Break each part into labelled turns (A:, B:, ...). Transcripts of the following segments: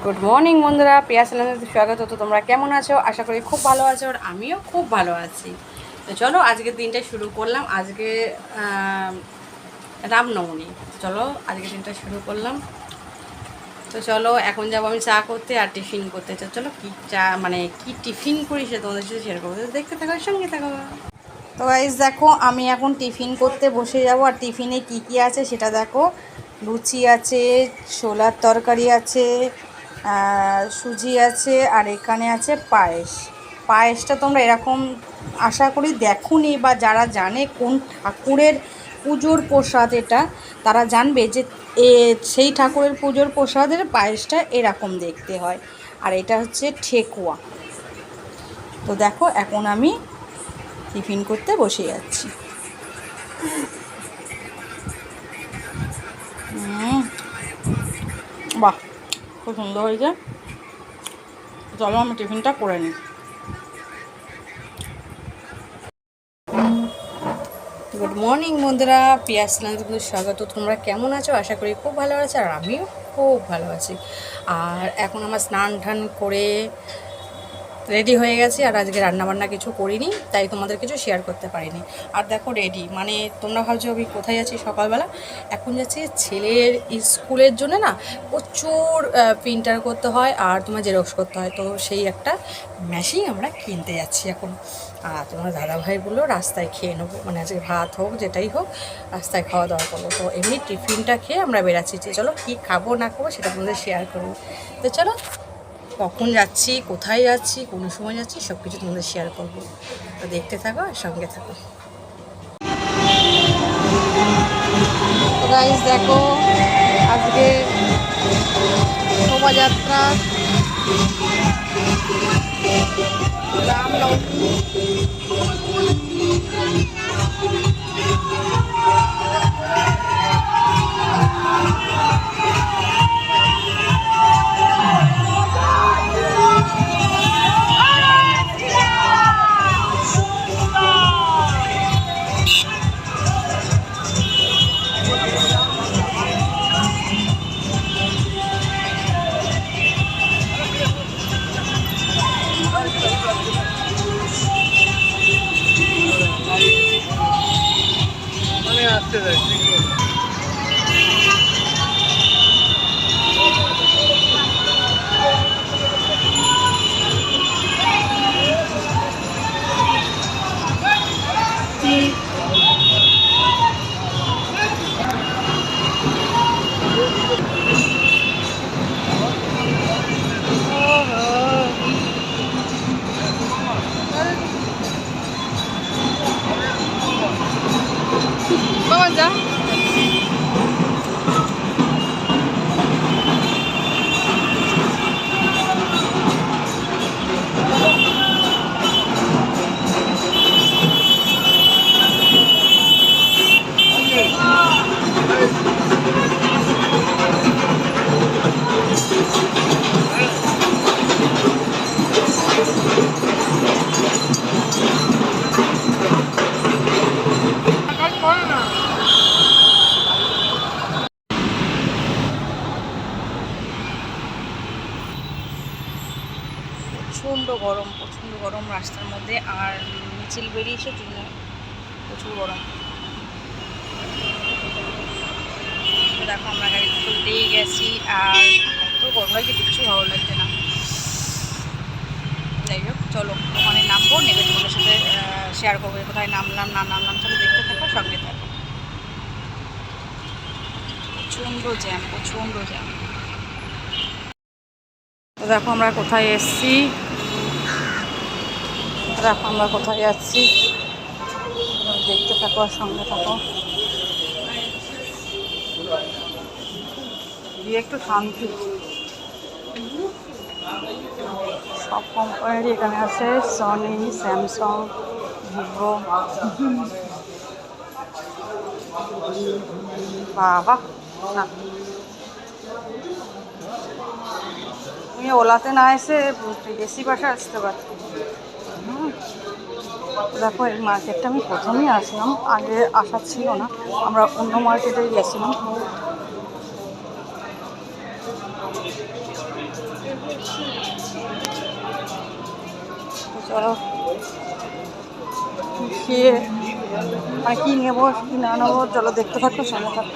A: Good morning বন্ধুরা, প্রিয়া চ্যানেলে স্বাগত। তো তোমরা কেমন আছো? আশা করি খুব ভালো আছো, আর আমিও খুব ভালো আছি। তো চলো আজকের দিনটা শুরু করলাম। আজকে রামনবমী। চলো আজকের দিনটা শুরু করলাম। তো চলো এখন যাবো আমি চা করতে আর টিফিন করতে। চলো কি চা মানে কি টিফিন করি সে তোমাদের সাথে শেয়ার করবো। দেখতে থাকো, সঙ্গে থাকো। তো গাইস দেখো, আমি এখন টিফিন করতে বসে যাবো। আর টিফিনে কি কি আছে সেটা দেখো। লুচি আছে, ছোলার তরকারি আছে, সুজি আছে, আর এখানে আছে পায়েস। পায়েসটা তোমরা এরকম আশা করি দেখোনি, বা যারা জানে কোন ঠাকুরের পুজোর প্রসাদ এটা, তারা জানবে যে সেই ঠাকুরের পুজোর প্রসাদের পায়েসটা এরকম দেখতে হয়। আর এটা হচ্ছে ঠেকুয়া। তো দেখো এখন আমি টিফিন করতে বসে যাচ্ছি। বাহ, খুব সুন্দর হয়েছে। চলো আমি টিফিনটা করে নিই। গুড মর্নিং বন্ধুরা, প্রিয়া চ্যানেলে স্বাগত। তোমরা কেমন আছো? আশা করি খুব ভালো আছো, আর আমিও খুব ভালো আছি। আর এখন আমার স্নান টান করে রেডি হয়ে গেছি। আর আজকে রান্নাবান্না কিছু করিনি, তাই তোমাদের কিছু শেয়ার করতে পারিনি। আর দেখো রেডি, মানে তোমরা ভাবছো আমি কোথায় যাচ্ছি সকালবেলা। এখন যাচ্ছি ছেলের স্কুলের জন্য, না প্রচুর প্রিন্টার করতে হয় আর তোমার জেরক্স করতে হয়। তো সেই একটা মেশিন আমরা কিনতে যাচ্ছি এখন। আর তোমার দাদাভাই বললো রাস্তায় খেয়ে নেবো, মানে আজকে ভাত হোক যেটাই হোক রাস্তায় খাওয়া দাওয়া করবো। তো এমনি টিফিনটা খেয়ে আমরা বেরাচ্ছি। চলো কী খাবো না খাবো সেটা তোমাদের শেয়ার করবো। তো চলো কখন যাচ্ছি, কোথায় যাচ্ছি, কোন সময় যাচ্ছি, সব কিছু তোমাদের শেয়ার করবো। তো দেখতে থাকো আর সঙ্গে থাকো। তো গাইস দেখো, আজকে শোভাযাত্রা রামনবমী। আসতে যাই বাবা যা। প্রচণ্ড গরম রাস্তার মধ্যে, আর মিছিল বেরিয়েছে প্রচুর গরম। দেখো আমরা গাড়ি তুলতেই গেছি, আর এত গরম লাগছে কিচ্ছু ভালো লাগছে না। যাই হোক চলো ওখানে নামবো, নেবে তোমাদের সাথে শেয়ার করবো কোথায় নামলাম না নামলাম। চলো দেখতে থাকো, সঙ্গে থাকো। প্রচণ্ড জ্যাম। তো দেখো আমরা কোথায় এসছি, দেখো আমরা কোথায় যাচ্ছি, দেখতে থাকো আর সঙ্গে থাকো। একটু শান্তি। সব কোম্পানিরই এখানে আছে, সনি, স্যামসাং, ভিভো। বাবা না, তুমি ওলাতে না এসে এসি বাসে আসতে পারতো। দেখো এই মার্কেটটা আমি প্রথমেই আসলাম, আগে আসার ছিল না, আমরা অন্য মার্কেটে গেছিলাম। চলো খেয়ে মানে কী নেবো কি না নেবো চলো দেখতে থাকো, সঙ্গে থাকো।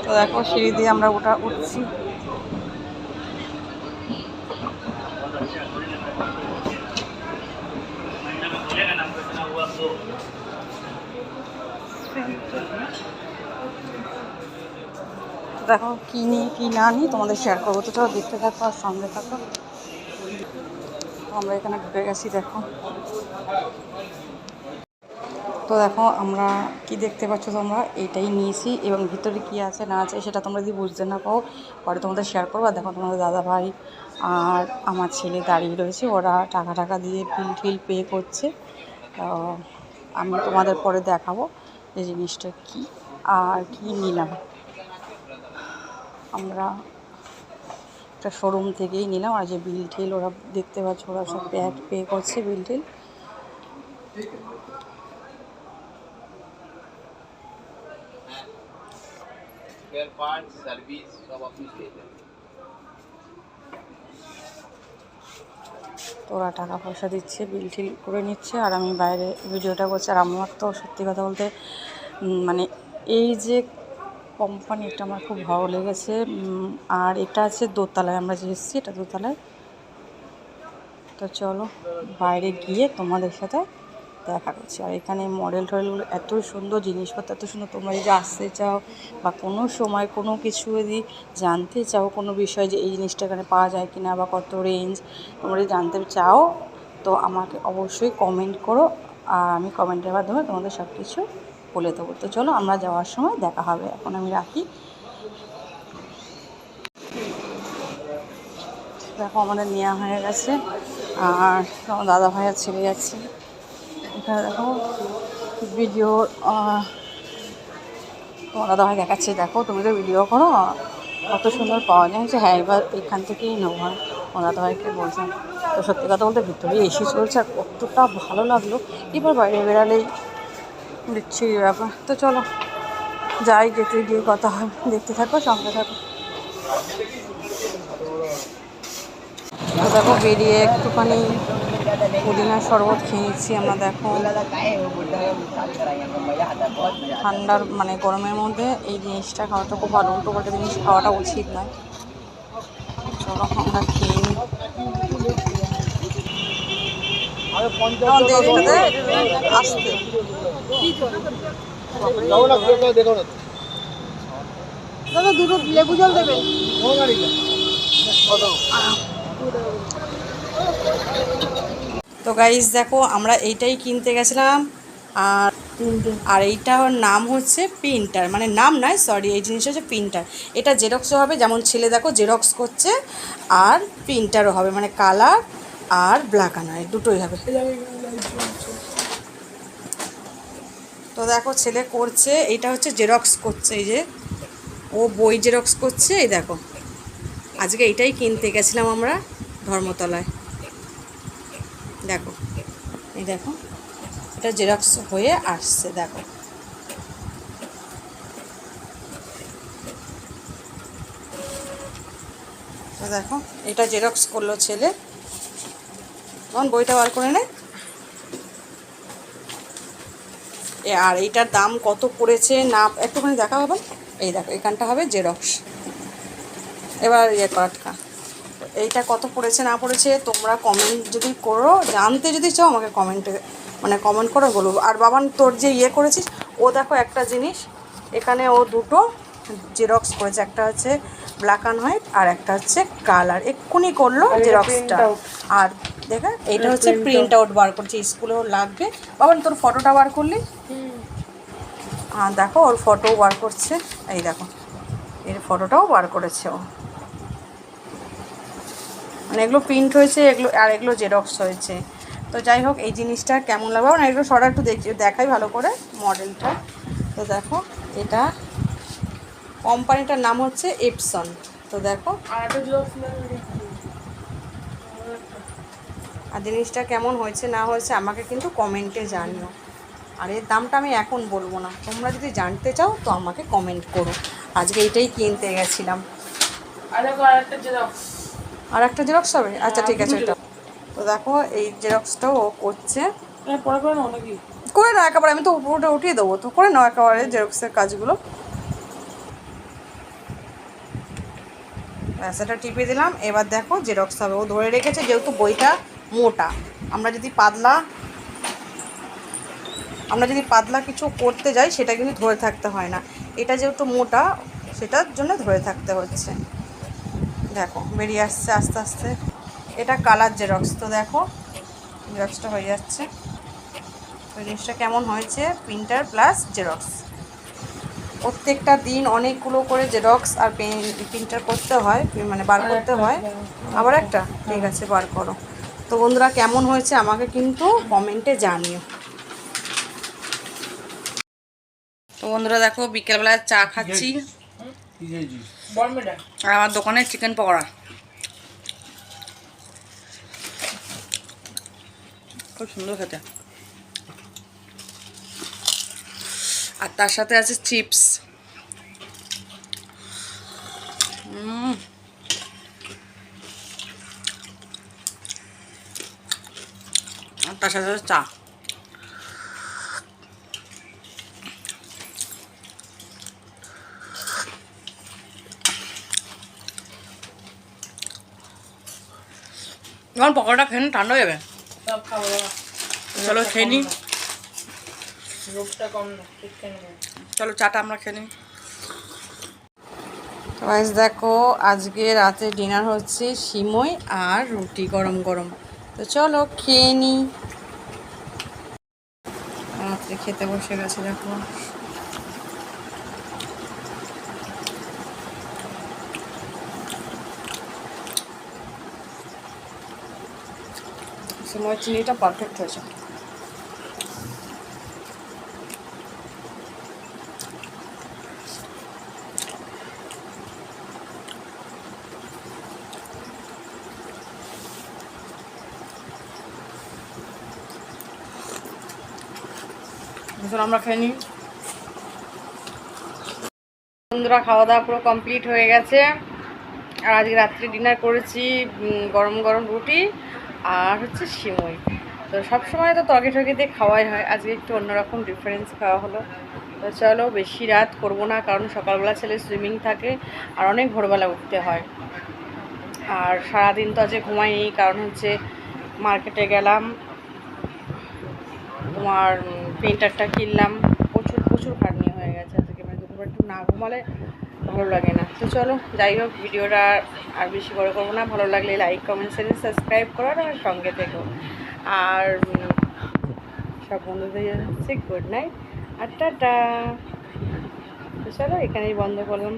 A: তো দেখো সিঁড়ি দিয়ে আমরা উঠছি। দেখো কী নিই কী না নিই তোমাদের শেয়ার করবো, তো চলো দেখতে থাকো আর সঙ্গে থাকো। আমরা এখানে ঢুকে গেছি দেখো। তো দেখো আমরা কি দেখতে পাচ্ছ তোমরা, এইটাই নিয়েছি এবং ভিতরে কি আছে না আছে সেটা তোমরা যদি বুঝতে না পাও পরে তোমাদের শেয়ার করবো। আর দেখো তোমাদের দাদা ভাই আর আমার ছেলে দাঁড়িয়ে রয়েছে, ওরা টাকা দিয়ে বিল টিল পে করছে। আমি তোমাদের পরে দেখাবো যে জিনিসটা কি আর কি নিলাম। আমরা একটা শোরুম থেকেই নিলাম, আর যে বিল টিল ওরা দেখতে পাচ্ছ ওরা সব পে করছে বিল টিল। তো ওরা টাকা পয়সা দিচ্ছে, বিল টিল করে নিচ্ছে, আর আমি বাইরে ভিডিওটা করছি। আর আমার তো সত্যি কথা বলতে মানে এই যে কোম্পানিটা আমার খুব ভালো লেগেছে। আর এটা আছে দোতলায়, আমরা যে এসেছি এটা দোতলায়। তো চলো বাইরে গিয়ে তোমাদের সাথে দেখা করছি। আর এখানে মডেল টডেলগুলো এত সুন্দর, জিনিসপত্র এত সুন্দর। তোমরা যদি আসতে চাও বা কোনো সময় কোনো কিছু যদি জানতে চাও কোনো বিষয় যে এই জিনিসটা এখানে পাওয়া যায় কি না বা কত রেঞ্জ তোমরা যদি জানতে চাও তো আমাকে অবশ্যই কমেন্ট করো, আর আমি কমেন্টের মাধ্যমে তোমাদের সব কিছু বলে দেবো। তো চলো আমরা যাওয়ার সময় দেখা হবে, এখন আমি রাখি। দেখো আমাদের নেওয়া হয়ে গেছে, আর আমার দাদা ভাইয়া ছেড়ে যাচ্ছে। এখানে দেখো ভিডিও তোমার দাদা ভাই দেখাচ্ছে, দেখো তুমি তো ভিডিও করো কত সুন্দর পাওয়া যায়। হ্যাঁ এবার এখান থেকেই নেবো, হয় তোমার দাদা ভাইকে বলছেন। তো সত্যি কথা বলতে ভিতরে এসি চলছে আর কতটা ভালো লাগলো। এবার বাইরে বেরালেই দিচ্ছি ব্যাপার। তো চলো যাই, যেতে গিয়ে কথা হয়, দেখতে থাকো সঙ্গে থাকো। দেখো বেরিয়ে একটুখানি পুদিনার শরবত খেয়ে নিচ্ছি আমরা। দেখো ঠান্ডার মানে গরমের মধ্যে এই জিনিসটা খাওয়াটা খুব ভালো, উল্টো পাল্টা জিনিস খাওয়াটা উচিত নয়। চলো আমরা খেয়ে নিই। আসতে দাদা দুটো লেবু জল দেবেন। তো গাইস দেখো আমরা এইটাই কিনতে গেছিলাম, আর এইটার নাম হচ্ছে প্রিন্টার, মানে নাম নয় সরি, এই জিনিসটা হচ্ছে প্রিন্টার। এটা জেরক্সও হবে, যেমন ছেলে দেখো জেরক্স করছে, আর প্রিন্টারও হবে, মানে কালার আর ব্ল্যাক অ্যান্ড হোয়াইট দুটোই হবে। তো দেখো ছেলে করছে, এইটা হচ্ছে জেরক্স করছে, এই যে ও বই জেরক্স করছে। এই দেখো আজকে এইটাই কিনতে গেছিলাম আমরা ধর্মতলায়। দেখো এই দেখো এটা জেরক্স হয়ে আসছে দেখো। তো দেখো এটা জেরক্স করলো ছেলে, তখন বইটা বার করে নেয়। আর এইটার দাম কত পড়েছে না একটুখানি দেখা হবে। এই দেখো এখানটা হবে জেরক্স। এবার করাটা এইটা কত পড়েছে না পড়েছে তোমরা কমেন্ট যদি করো, জানতে যদি চাও আমাকে কমেন্টে মানে কমেন্ট করে বলবো। আর বাবান তোর যে করেছিস, ও দেখো একটা জিনিস এখানে ও দুটো জেরক্স করেছে, একটা হচ্ছে ব্ল্যাক অ্যান্ড হোয়াইট আর একটা হচ্ছে কালার, এক্ষুনি করলো জেরক্সটা। আর দেখো এইটা হচ্ছে প্রিন্ট আউট বার করছে, স্কুলেও লাগবে। বাবান তোর ফটোটা বার করলি? হ্যাঁ দেখো ওর ফটোও বার করছে, এই দেখো এর ফটোটাও বার করেছে ও। মানে এগুলো প্রিন্ট হয়েছে, এগুলো আর এগুলো জেরক্স হয়েছে। তো যাই হোক এই জিনিসটা কেমন লাগবে না, এগুলো সরা একটু দেখাই ভালো করে মডেলটা। তো দেখো এটা কোম্পানিটার নাম হচ্ছে এপসন। তো দেখো আর জিনিসটা কেমন হয়েছে না হয়েছে আমাকে কিন্তু কমেন্টে জানিও। আর এর দামটা আমি এখন বলবো না, তোমরা যদি জানতে চাও তো আমাকে কমেন্ট করো। আজকে এইটাই কিনতে গেছিলাম। আর একটা জেরক্স হবে, আচ্ছা ঠিক আছে। এটা তো দেখো এই জেরক্সটাও ও করছে। করে নাও একেবারে, আমি তো উপরটা উঠিয়ে দেবো, তো করে নাও একেবারে জেরক্সের কাজগুলো। ব্যাস এটা টিপে দিলাম। এবার দেখো জেরক্স হবে। ও ধরে রেখেছে যেহেতু বইটা মোটা, আমরা যদি পাতলা কিছু করতে যাই সেটা কিন্তু ধরে থাকতে হয় না। এটা যেহেতু মোটা সেটার জন্য ধরে থাকতে হচ্ছে। দেখো বেরিয়ে আসছে আস্তে আস্তে। এটা কালার জেরক্স। তো দেখো জেরক্সটা হয়ে যাচ্ছে। ওই জিনিসটা কেমন হয়েছে, প্রিন্টার প্লাস জেরক্স। প্রত্যেকটা দিন অনেকগুলো করে জেরক্স আর প্রিন্টার করতে হয়, মানে বার করতে হয়। আবার একটা, ঠিক আছে বার করো। তো বন্ধুরা কেমন হয়েছে আমাকে কিন্তু কমেন্টে জানিও। তো বন্ধুরা দেখো বিকেলবেলায় চা খাচ্ছি আর আমার দোকানে চিকেন পকোড়া, খুব সুন্দর খেতে। আর তার সাথে আছে চিপস। আর তার সাথে আছে চা। যখন পকোড়াটা খেয়ে নি ঠান্ডা হয়ে যাবে। চলো খেয়ে নিই, চলো চাটা আমরা খেয়ে নিই। তো গাইস দেখো আজকে রাতে ডিনার হচ্ছে সিমই আর রুটি গরম গরম। তো চলো খেয়ে নিই। রাত্রে খেতে বসে গেছে দেখো। সিমই চিনিটা পারফেক্ট হয়েছে। আমরা খেয়ে নিই। বন্ধুরা খাওয়া দাওয়া পুরো কমপ্লিট হয়ে গেছে। আর আজকে রাত্রে ডিনার করেছি গরম গরম রুটি আর হচ্ছে সিমই। তো সবসময় তো তরকারি টরকারি দিয়ে খাওয়াই হয়, আজকে একটু অন্যরকম ডিফারেন্স খাওয়া হলো। তো চলো বেশি রাত করবো না, কারণ সকালবেলা ছেলে সুইমিং থাকে আর অনেক ভোরবেলা উঠতে হয়। আর সারাদিন তো আজকে ঘুমাইনি, কারণ হচ্ছে মার্কেটে গেলাম, তোমার প্রিন্টারটা কিনলাম। প্রচুর প্রচুর খাটনি হয়ে গেছে আজকে, মানে দুপুর একটু না ঘুমালে ভালো লাগে না। তো চলো যাই হোক, ভিডিওটা আর বেশি বড় করবো না। ভালো লাগলে লাইক কমেন্ট শেয়ার সাবস্ক্রাইব করার আমার সঙ্গে থেকো। আর সব বন্ধুদের হচ্ছে গুড নাইট আর টাটা। তো চলো এখানেই বন্ধ করলাম,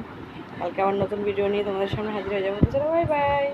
A: কালকে আবার নতুন ভিডিও নিয়ে তোমাদের সামনে হাজির হয়ে যাবো। তো চলো বাই বাই।